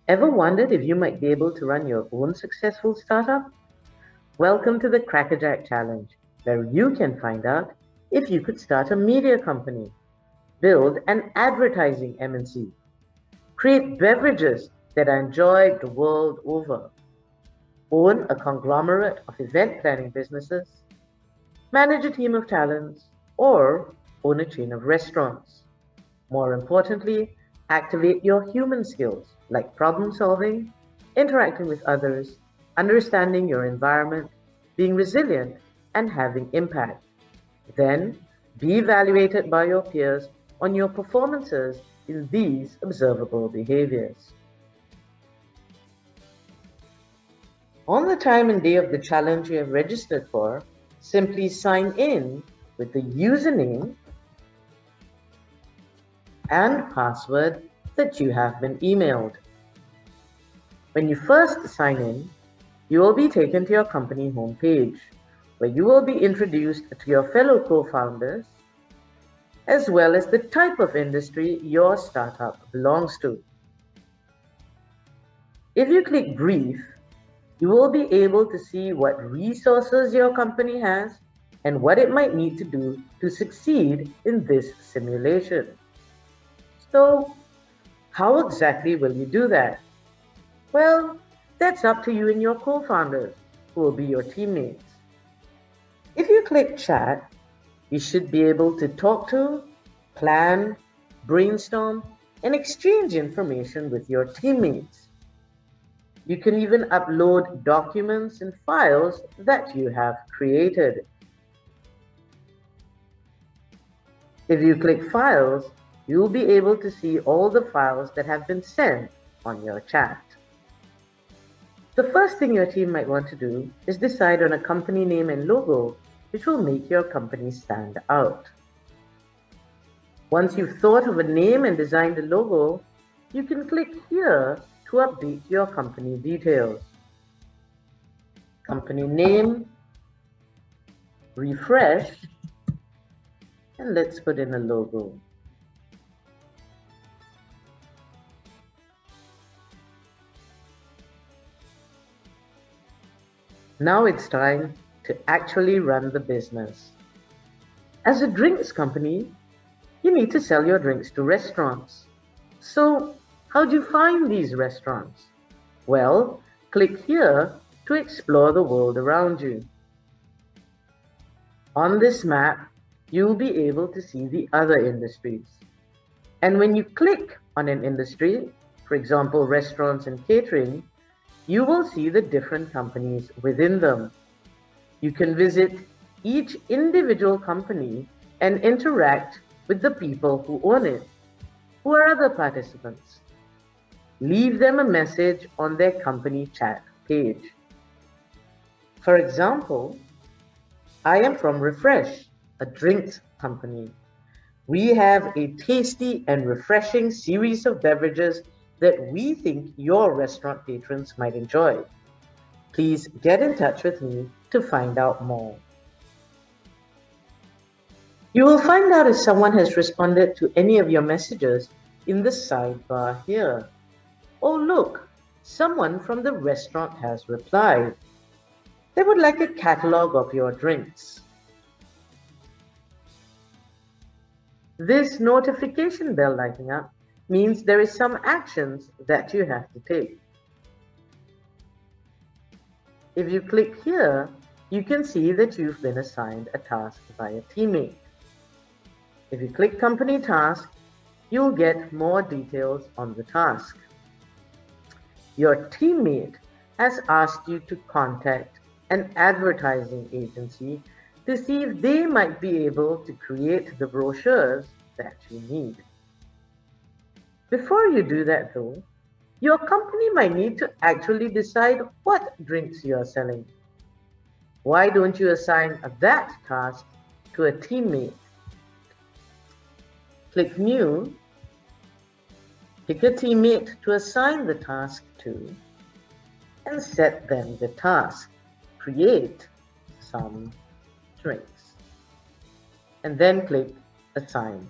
Ever wondered if you might be able to run your own successful startup? Welcome to the Crackerjack Challenge, where you can find out if you could start a media company, build an advertising MNC, create beverages that are enjoyed the world over, own a conglomerate of event planning businesses, manage a team of talents, or own a chain of restaurants. More importantly, activate your human skills like problem solving, interacting with others, understanding your environment, being resilient, and having impact. Then, be evaluated by your peers on your performances in these observable behaviors. On the time and day of the challenge you have registered for, simply sign in with the username and password that you have been emailed. When you first sign in, you will be taken to your company homepage, where you will be introduced to your fellow co-founders, as well as the type of industry your startup belongs to. If you click Brief, you will be able to see what resources your company has and what it might need to do to succeed in this simulation. So, how exactly will you do that? Well, that's up to you and your co-founders, who will be your teammates. If you click Chat, you should be able to talk to, plan, brainstorm, and exchange information with your teammates. You can even upload documents and files that you have created. If you click Files, you'll be able to see all the files that have been sent on your chat. The first thing your team might want to do is decide on a company name and logo which will make your company stand out. Once you've thought of a name and designed a logo, you can click here to update your company details. Company name, refresh, and let's put in a logo. Now it's time to actually run the business. As a drinks company, you need to sell your drinks to restaurants. So, how do you find these restaurants? Well, click here to explore the world around you. On this map, you'll be able to see the other industries. And when you click on an industry, for example, restaurants and catering, you will see the different companies within them. You can visit each individual company and interact with the people who own it, who are other participants. Leave them a message on their company chat page. For example, I am from Refresh, a drinks company. We have a tasty and refreshing series of beverages that we think your restaurant patrons might enjoy. Please get in touch with me to find out more. You will find out if someone has responded to any of your messages in the sidebar here. Oh, look, someone from the restaurant has replied. They would like a catalog of your drinks. This notification bell lighting up means there is some actions that you have to take. If you click here, you can see that you've been assigned a task by a teammate. If you click Company Task, you'll get more details on the task. Your teammate has asked you to contact an advertising agency to see if they might be able to create the brochures that you need. Before you do that though, your company might need to actually decide what drinks you are selling. Why don't you assign that task to a teammate? Click New, pick a teammate to assign the task to, and set them the task. Create some drinks. And then click Assign.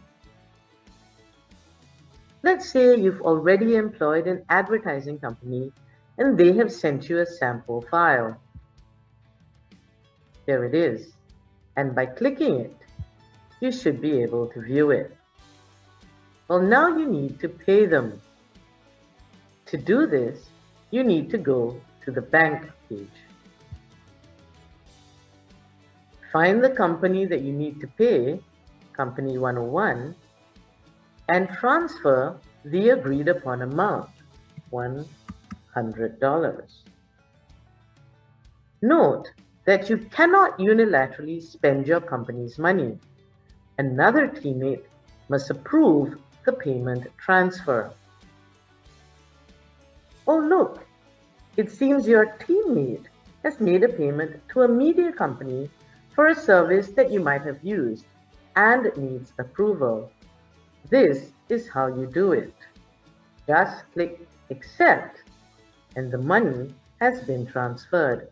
Let's say you've already employed an advertising company and they have sent you a sample file. Here it is. And by clicking it, you should be able to view it. Well, now you need to pay them. To do this, you need to go to the bank page. Find the company that you need to pay, Company 101, and transfer the agreed upon amount, $100. Note that you cannot unilaterally spend your company's money. Another teammate must approve the payment transfer. Oh look, it seems your teammate has made a payment to a media company for a service that you might have used and needs approval. This is how you do it. Just click accept and the money has been transferred.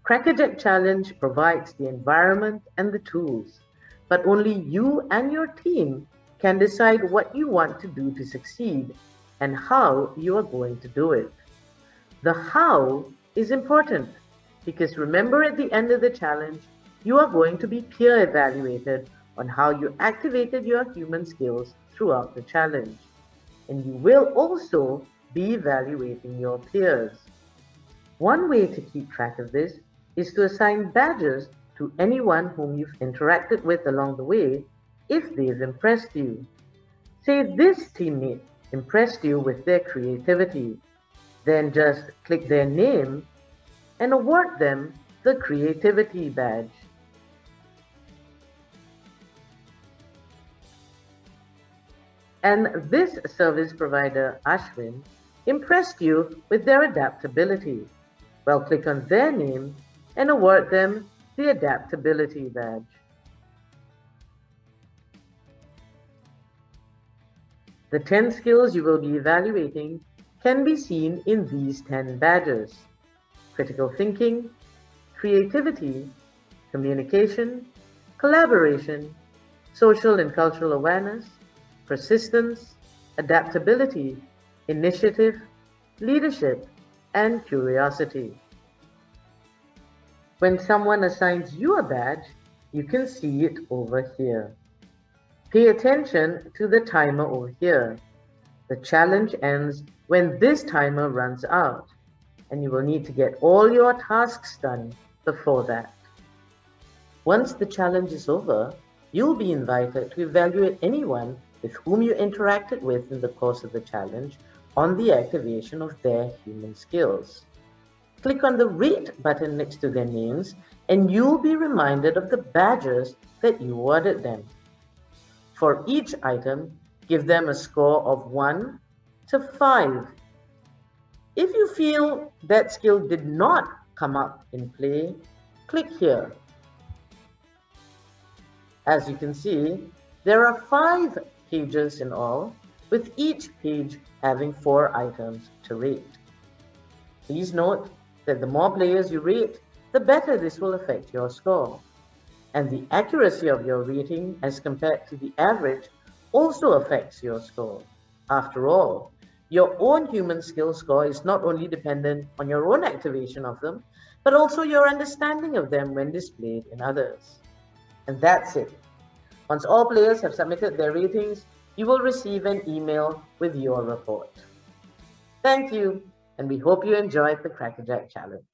Crackerjack Challenge provides the environment and the tools, but only you and your team can decide what you want to do to succeed and how you are going to do it. The how is important because remember, at the end of the challenge, you are going to be peer evaluated on how you activated your human skills throughout the challenge. And you will also be evaluating your peers. One way to keep track of this is to assign badges to anyone whom you've interacted with along the way if they've impressed you. Say this teammate impressed you with their creativity. Then just click their name and award them the creativity badge. And this service provider, Ashwin, impressed you with their adaptability. Well, click on their name and award them the adaptability badge. The 10 skills you will be evaluating can be seen in these 10 badges: critical thinking, creativity, communication, collaboration, social and cultural awareness, persistence, adaptability, initiative, leadership, and curiosity. When someone assigns you a badge, you can see it over here. Pay attention to the timer over here. The challenge ends when this timer runs out, and you will need to get all your tasks done before that. Once the challenge is over, you'll be invited to evaluate anyone with whom you interacted with in the course of the challenge on the activation of their human skills. Click on the rate button next to their names and you'll be reminded of the badges that you awarded them. For each item, give them a score of 1 to 5. If you feel that skill did not come up in play, click here. As you can see, there are 5 pages in all, with each page having 4 items to rate. Please note that the more players you rate, the better this will affect your score. And the accuracy of your rating as compared to the average also affects your score. After all, your own human skill score is not only dependent on your own activation of them, but also your understanding of them when displayed in others. And that's it. Once all players have submitted their ratings, you will receive an email with your report. Thank you, and we hope you enjoyed the Crackerjack Challenge.